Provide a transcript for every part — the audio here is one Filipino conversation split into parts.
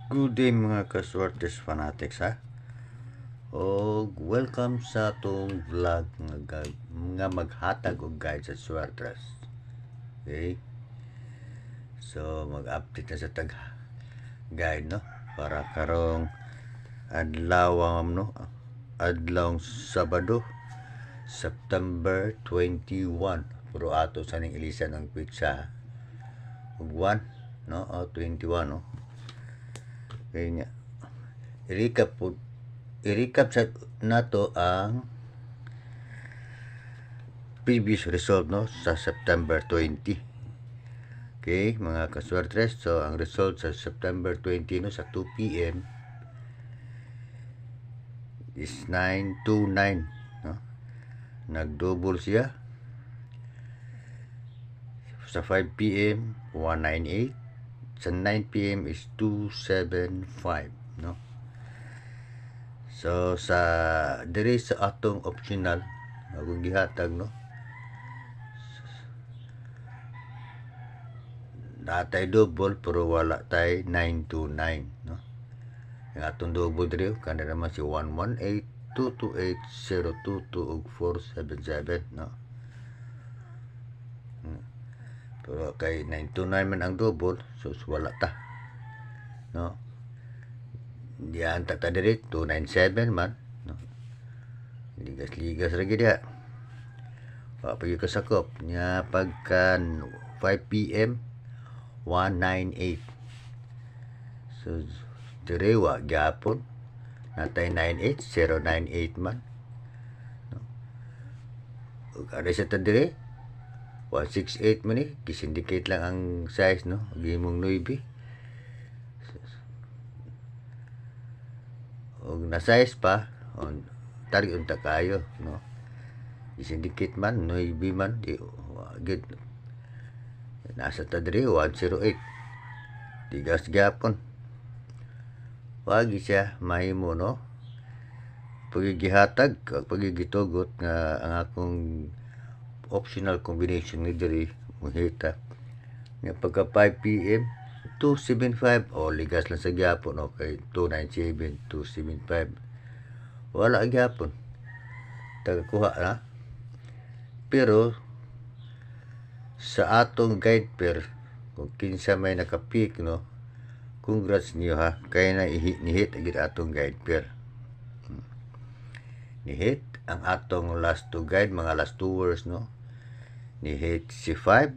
Good day mga kaswertes fanatics ha. O welcome sa atong vlog nga maghatag og guide sa swertres. Okay? So mag-update na sa tag guide no para karong adlaw no adlaw Sabado September 21 pero ato sa ning ilisan ang pitsa ug 1 no 21 no. Kaya i-recap sa nato ang previous result no sa September 20. Okay, mga kaswertres, so ang result sa September 20 no sa 2 PM is 929 no. Nag-double siya. Sa 5 PM 198, sa 9 PM is 275 no. So sa diri sa atong optional akong gihatag no, natay double pero wala tay 929 no. Ang atong double diri kana naman si 118 228 022 ug 477 no. Pero kay 929 man ang double, so wala ta. No. Diyan ta diri 297 man, no. Ligas-ligas ra gid ya. Wa pa gyud kasakop nya pagka 5 PM 198. So diri wa gyapon natay 98 098 man. No. Ug ada sa ta diri 168 man ni, kisindicate lang ang size no, gimong 9. Og na size pa on tari unta kayo no. Kisindicate man 9 man di good. Nasa ta diri 108. Tigas gyapon. Wagi siya mahimo no. Pagigihatag, pagigitugot nga ang akong optional combination ni diri mohita nga pagka 5 PM 275 o ligas lang sa gyapon no kay 297 275 wala gyapon tagakuha na. Pero sa atong guide pair kung kinsa may nakapik no, congrats niyo ha kay na nihit agad atong guide pair. Nihit ang atong last two guide, mga last 2 words no. Ni hit si 5,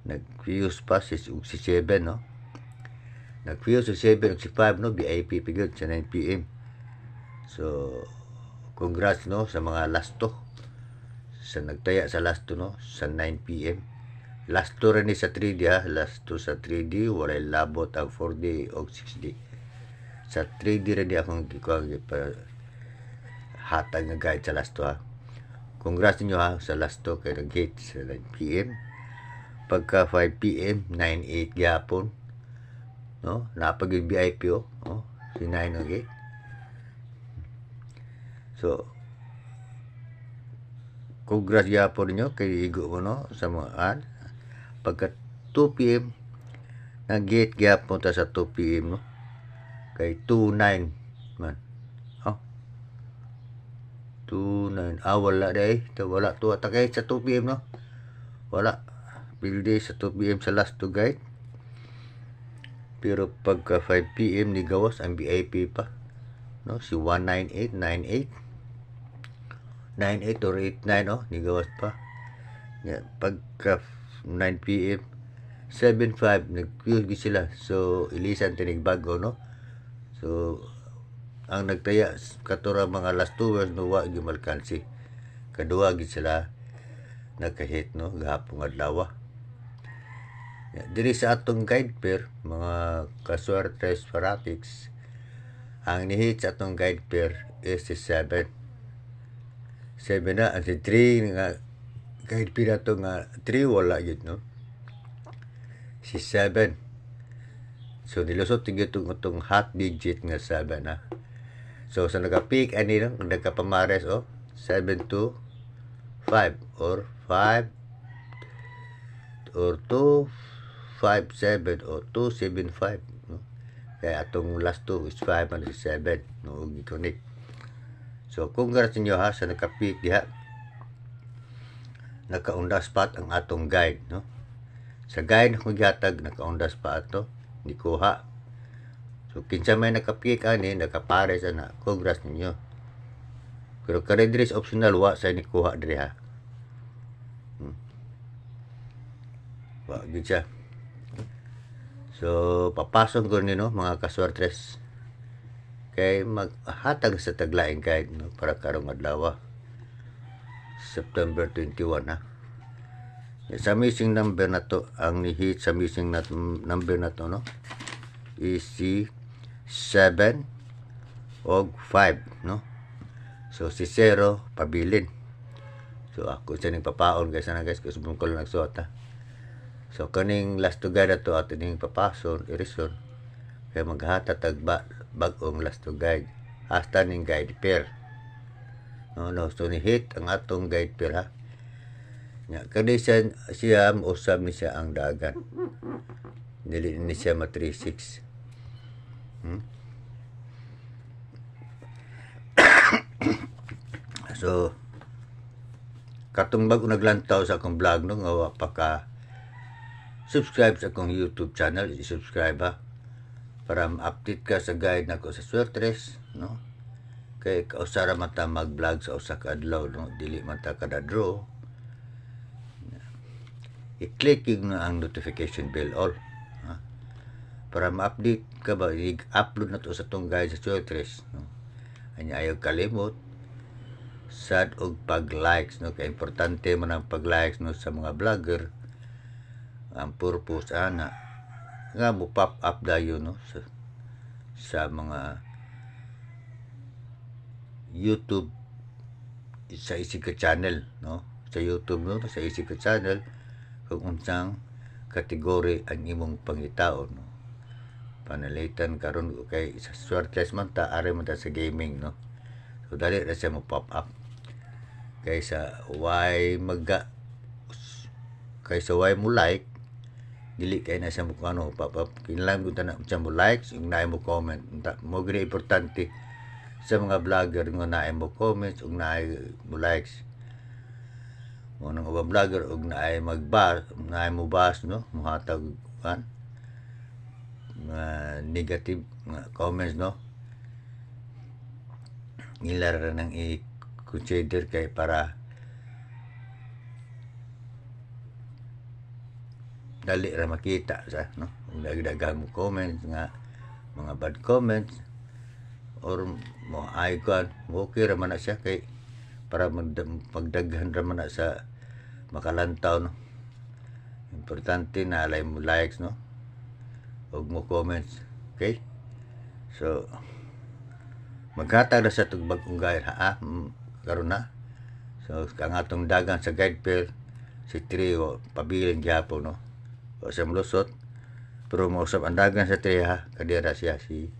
nag-fuse pa si 7 no. Nag-fuse si 7 ug si 5 no, VIP pigod sa 9 PM. So congrats no sa mga last 2 sa nagtaya sa last 2 no sa 9 PM. Last 2 rin sa 3D ha, last 2 sa 3D walay labot ang 4D o 6D. Sa 3D rin akong gikuha hatag nga guide sa last 2 ha. Congrats ninyo ha sa last 2 kay nag-hit sa 9 PM. Pagka 5 PM 98 gyapon no, napag VIP oh si 9 okay. So congrats gyapon ninyo kay igo mo no sa mga pagka 2 PM nag-hit gyapon ta sa 2 PM no kay 29 man. 29 wala day wala to takay sa 2 PM no, wala pildi sa 2 PM sa last to guide. Pero pagka 5 PM ni gawas ang VIP pa no si 198 98 or 89 no ni gawas pa ya. Pagka 9 PM 75 nag-fuse sila, so ilisan tinig bago no. So ang nagtaya katura mga last 2 hours no wa gyud malkansi. Kaduha gid sila nagka-hit no gahapon adlaw. Diri sa atong guide pair mga kaswertes fanatics, ang ni-hit sa atong guide pair is si 7 na. Ang si 3 nga guide pair ato nga 3 wala gid no, si 7. So nilusot tigit itong hot digit nga 7 na. So sa naka-peak ani no, nagkapamares 7 to 5 or 5 or 2 5 7 or 2 7 5 no. kaya atong last 2 is 5 and 7 no gi-connect. So congrats ninyo ha sa naka-pick diha. Naka-on the spot ang atong guide no. Sa guide na kong gihatag naka-on the spot ato ni kuha. So kinsa may naka-pick ani nakapare sa na congrats ninyo. Pero kare diri optional wa sa ni kuha diri ha. Wa gid siya. So papasok ko nino mga kaswertres. Kay maghatag sa taglaing guide no para karong adlaw. September 21 ha. Sa missing number na to, ang ni-hit sa missing number na to no is si 7 o 5 no. So si 0 pabilin. So ako sa ning papaon guys na guys kasi ko lang nagsuot ha. So kaning last to guide ato ato ning papason irison kay maghatatag bag-ong last to guide hasta ning guide pair. No, so ni hit ang atong guide pair ha. Nya kani siya usab ni siya ang dagan. Dili ni siya ma 36. So katong bago naglantaw sa akong vlog no nga wa pa ka subscribe sa akong YouTube channel, i-subscribe ha para ma-update ka sa guide nako sa Swertres no. Kay kausara man ta mag-vlog sa usa ka adlaw no, dili man ta kada draw. I-click yung ang notification bell all ha? Para ma-update ka ba i-upload na to sa tong guide sa Swertres no. Anya ayaw kalimot sad og pag-likes no, kay importante man ang pag-likes no sa mga vlogger. Ang purpose ana nga mo pop up dayon no sa mga YouTube sa isig ka channel no, sa YouTube no, sa isig ka channel kung unsang kategory ang imong pangitaon no. Panalitan karon kay sa Swertres man ta are man ta sa gaming no. So dali ra siya mo pop up kaysa why kaysa why mo like dili kay na siya mo ano pop up kinahanglan gud na siya mo likes ug naay mo comment mo gid importante sa mga vlogger nga naay mo comments ug naay mo likes. Mo nang ubang vlogger ug naay naay mo bas no mohatag kan negative comments no. Nilara nang i-consider kay para dali ra makita sa no. Kung dagdagang mo comments nga mga bad comments or mo icon okay ra man na siya kay para magdaghan ra man na sa makalantaw no. Importante na alay mo likes no ug mo comments. Okay? So maghatag na sa tugbagong guide ha karon na. So ang atong dagan sa guide pair si 3 o pabilin gyapon no. O sa mulusot pero mausap ang dagan sa 3 ha kadira siya si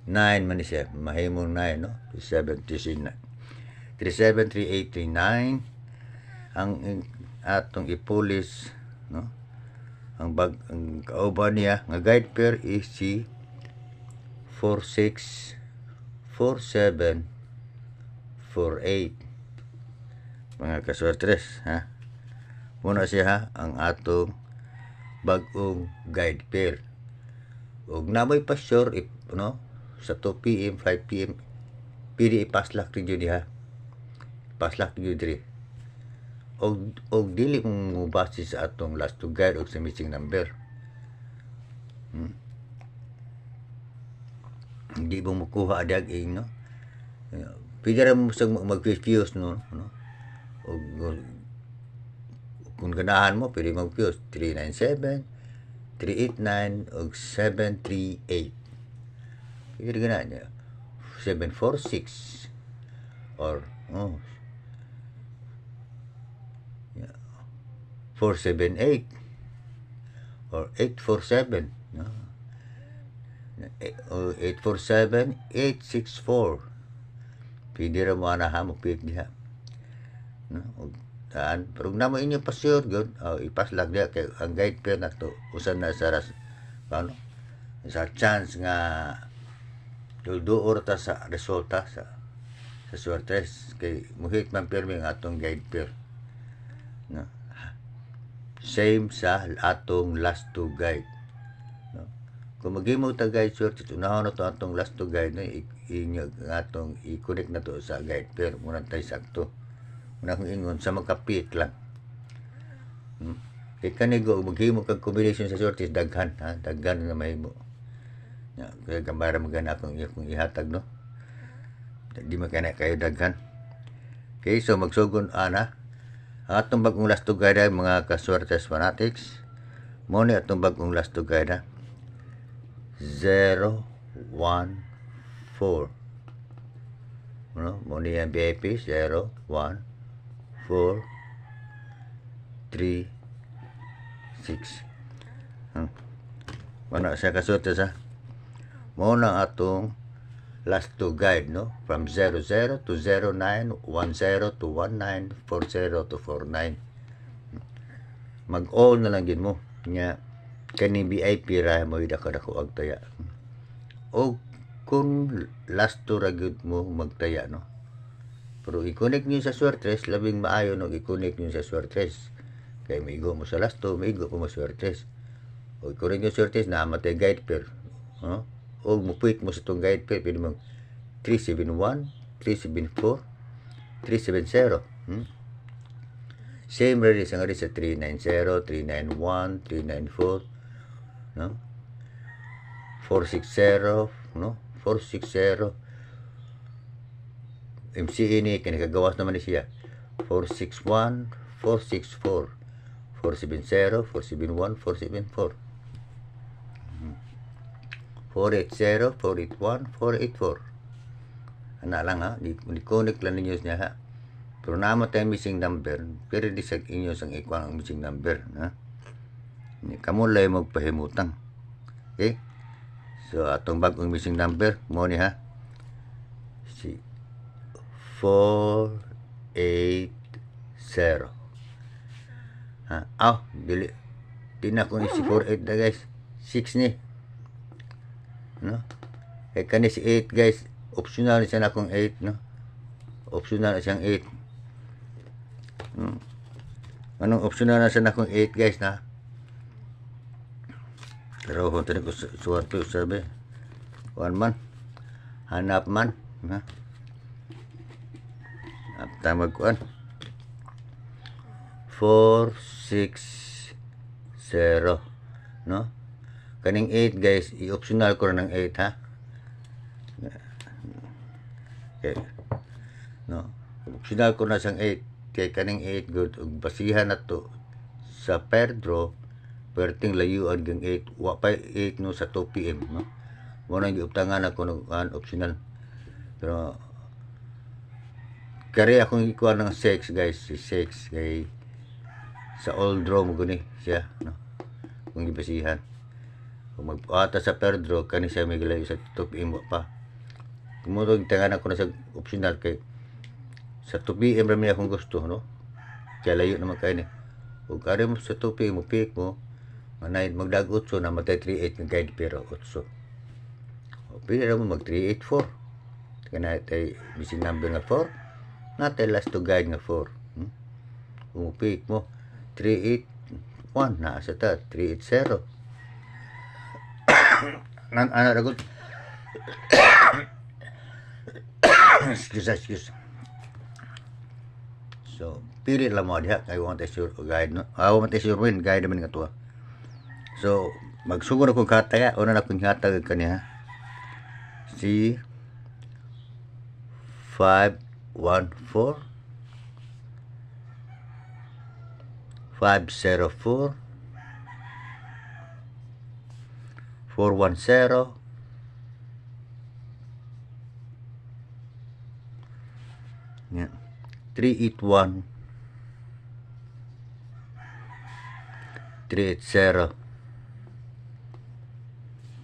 9 man siya mahimong 9 no 37 3839 ang atong ipulis no. Ang kauban niya nga guide pair is si 46 47 48 mga kaswertres ha. Muna siya ha ang atong bag-ong guide pair ug namoy pa sure no sa 2 PM 5 PM pili ipaslak rin yun ha. Paslak yun diri og dili mo base sa atong last to guide og sa missing number. Hindi mo makuha adag no. Pwede ra mo mag-fuse no. Og kung ganahan mo pwede mag-fuse 397, 389 og 738. Pwede ganahan niya 746 or 478 or 847 no. 847 864 pwede ra mo ana ha mo pick diha no. Taan pero namo inyo pa sure gyud ipaslag diha kay ang guide pair na to usan na sa ano sa chance nga duduor ta sa resulta sa swertes kay muhit man pirmi nga atong guide pair, no? Same sa atong last two guide, no? Kung maghimo ta guide swertes, unahon na to atong last two guide na inyag atong i-connect na to sa guide pair muna tayo sakto. Muna kong ingon sa magkapit lang. Kay kanigo maghimo kag combination sa swertes daghan, ha? Daghan na mahimo. Kaya gambara magana akong ihatag, no? Di magana kayo daghan. Okay, so magsugon ana. Ang atong bagong last to guide mga kaswertes fanatics. Mo ni atong bagong last to guide 0, 1, 4. No? Mo ni ang VIP 0, 1, 4, 3, 6. Mana sa kaswertes, ha? Mo na atong last two guide, no? From 00 to 09, 10 to 19, 40 to 49. Mag-all na lang gid mo nya kani VIP ra mo dako ag taya. O kung last two ra gyud mo magtaya, no? Pero i-connect niyo sa swertes, labing maayo no i-connect niyo sa swertes. Kay maigo mo sa last two, maigo mo swertes. O i-connect niyo swertes na matay guide pair, no? O mupuik mo sa itong guide pair, pwede mong 371, 374, 370. Same ready sa nga sa 390, 391, 394, no? 460, no? 460. MCE ni kinagagawas naman ni siya. 461, 464, 470, 471, 474. 480, 481, 484. Ana lang, ha? Di-connect lang ninyo niya, ha? Pero naman tayo missing number, pero di sa inyo sang ikuan ang missing number, ha? Kamu lay magpahimutang. Okay? So atong bagong missing number mo ni, ha? Si 480. Ha? Dili na ko ni si 48 na, guys. 6 ni. No? Kaya kani si 8, guys, optional siya na akong 8, no? Optional na siyang 8. Anong optional na siya na akong 8, guys, na? Pero kung tinig ko suwarte sabi, one man, hanap man, ha? Tamag kuan 460, no? Kaning 8, guys, i-optional ko ng 8, ha? Okay. No? Optional ko na sang 8. Kay kaning 8 good ug basihan na to sa per draw, perting layuan gang 8. Wa pa 8 no sa 2 PM, no? Mo nang giuptangan ako ng optional. Pero kari akong ikuha ng 6, guys, si 6 kay sa all draw mo guni siya, no? Kung gibasihan. Kung magpata sa per draw, kani siya may gilayo sa 2 PM pa. Kumurog tangan ako na sa optional kay sa 2 PM rami akong gusto, no? Kaya layo naman kayo ni. Kung kari mo sa 2 PM mo pick mo, manay magdag 8 na matay 38 ng guide pero 8. O pili ra mo mag 384. Kana tay missing number nga 4. Natay last to guide nga 4. Kung pick mo 381 na sa ta 380. Nang ana ra gud. Excuse. So, pili lang mo diha kay want sure guide, no? Want sure win guide man nga to. So, magsugod ako kataya, una na kong hatag kaniya. Si 514 504 410 yan 381 380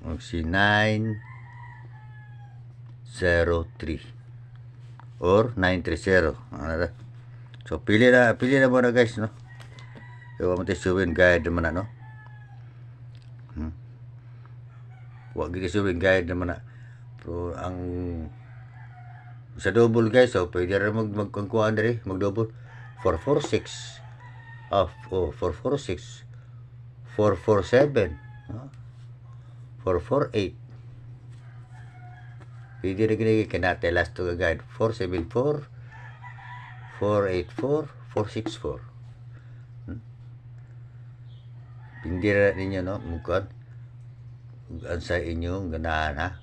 og si 903 or 930. So pili na mo na, guys, no? Kaya mo tayo suwin guide naman na, no? Wa gid suwing guide naman na. Pero ang sa double guys, so pwede ra magkuan diri, mag-double 446. 446 447, 448. Pwede rin gini kinate last to guide 474 484 464. Hindi ra ninyo no mukad ang sa inyong ganahan ha.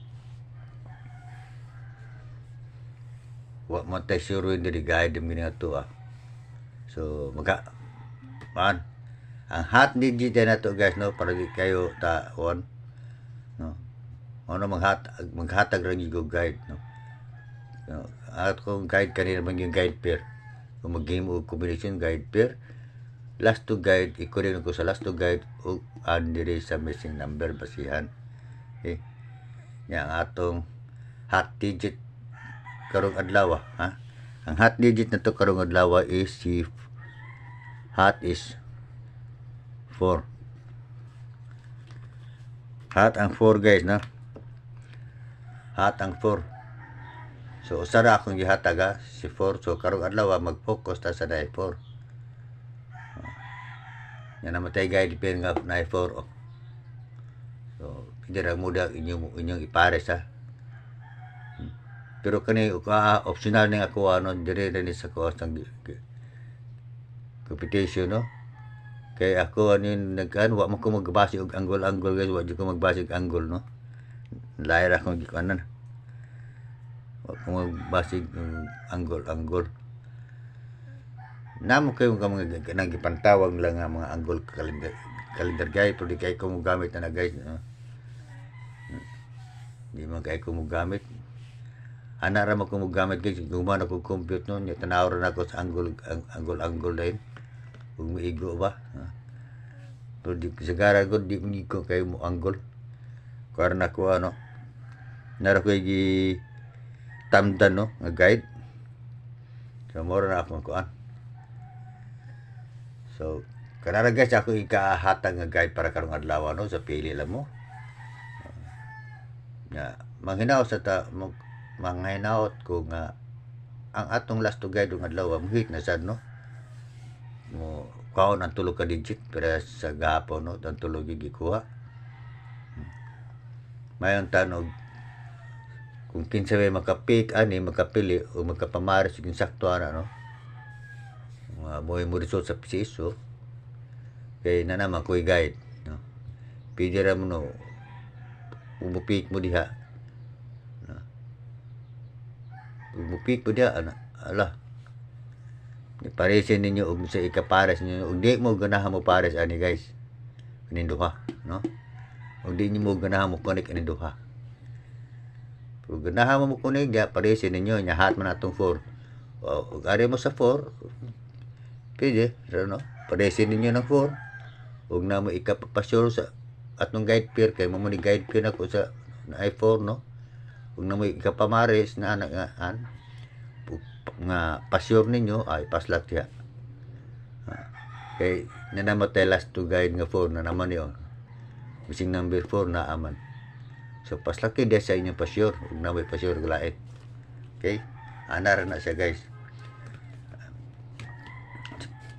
Wa mo tay sure hindi guide mo nga to So ang hot digit na to guys no para di kayo taon no. Ano maghatag ra gyud guide no. At kung guide kanina man yung guide pair. Kung mag-game o combination guide pair, last to guide, ikunin ko sa last to guide o andire sa missing number basihan. Okay? Yang atong hot digit karong adlaw ha. Ang hot digit na to karong adlaw is si hot is 4. Hot ang 4 guys na. Hot ang 4. So usara akong gihataga si 4. So karong adlaw mag-focus ta sa dai 4. Yan namatay guide pen nga na 4. So hindi ra muda inyong ipares ha. Pero kani optional ning ako dire ni sa ko sang competition no. Kay ako nagkan wa man ko magbase og angle guys, wa jud ko magbase og angle no. Lahi ra akong gikuanan. Wa ko magbase angle. Namo kayo mga nagipantawag lang nga mga angle calendar guys, pero di kay ko mo gamit na guys no. Di man kay ko mo gamit. Ana ra mo ko mo gamit guys, gumana ko compute no, nya tanaw ra nako sa angle din. Kung maigo ba? Pero di sagara ko di ko kayo mo angle. Karena ko nara ko gi tamdan no nga guide. So mora na ako kuan. So kanara guys ako ikahatag nga guide para karong adlaw no sa pili lang mo. Ya, manghinaw sa manghinaot ko nga ang atong last to guide ng adlaw mo hit na sad no. Mo kaon ang tulog ka digit pero sa gahapon no ang tulog gikuha. Mayon tanog kung kinsa may makapik makapili o magkapamaris yung sakto no. Mo result sa PCSO kay na naman ko'y guide no. Pwede ra mo no umupik mo diha no. Umupik mo diha ala iparesin ninyo og sa ikapares ninyo og di mo ganahan mo pares ani guys kanin duha no. Og di mo ganahan mo connect ani duha. Pag ganahan mo connect dia paresin ninyo nya hat man atong 4. Og ari mo sa 4 pwede no. Paresin ninyo ng 4 og na mo ikapapasure sa atong guide pair kay mo ni guide pair nako sa na i4 no. Og na mo ikapamares na nga pasure ninyo ay paslak siya. Kay nanamatay last to guide nga 4 na naman yun. Missing number 4 na aman. So paslak dia sa inyong pasure ug na may pasure galaet. Okay? Anar na siya guys.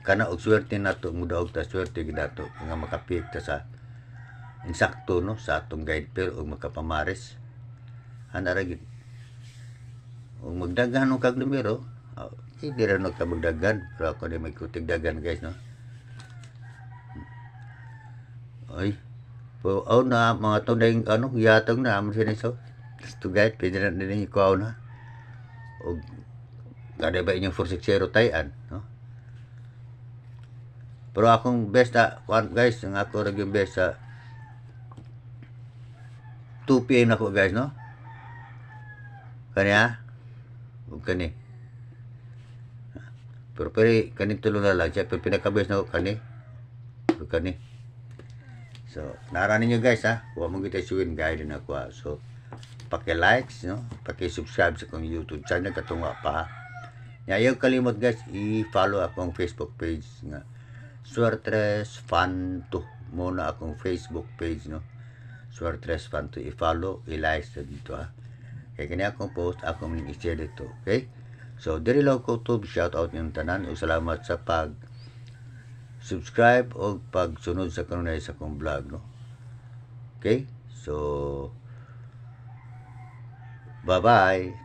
Kana og swerte nato mudaog ta swerte gid nato nga makapit ta sa insakto no sa atong guide pair ug makapamares. Ana ra gid. Ug magdaghan og kag numero, hindi ra no ka magdaghan, pero ako di may kutig dagan guys no. Ay, po na mga tunay yatag na amon sini so. To guide pwede na din ko na. Og kada ba inyong 460 tayan no. Pero akong best guys, ang ako ra yung best sa 2 PM ako guys no. Kanya kani. Pero kani tulo na lang siya, pero pinakabes na ko kani. Pero kani. So, nara ninyo guys ha. Huwag mong kita suwin guide na ako. So, paki-likes, no? Paki-subscribe sa akong YouTube channel katunga pa ha. Ayaw kalimot guys, i-follow akong Facebook page nga Suertres Fan 2 muna akong Facebook page no. Swertres fan to i-follow, i-like sa dito ha. Kaya kini akong post, akong i-share dito. Okay? So, diri lang ko to, shout out yung tanan. O salamat sa subscribe o pagsunod sa kanunay sa akong vlog. No? Okay? So, bye-bye.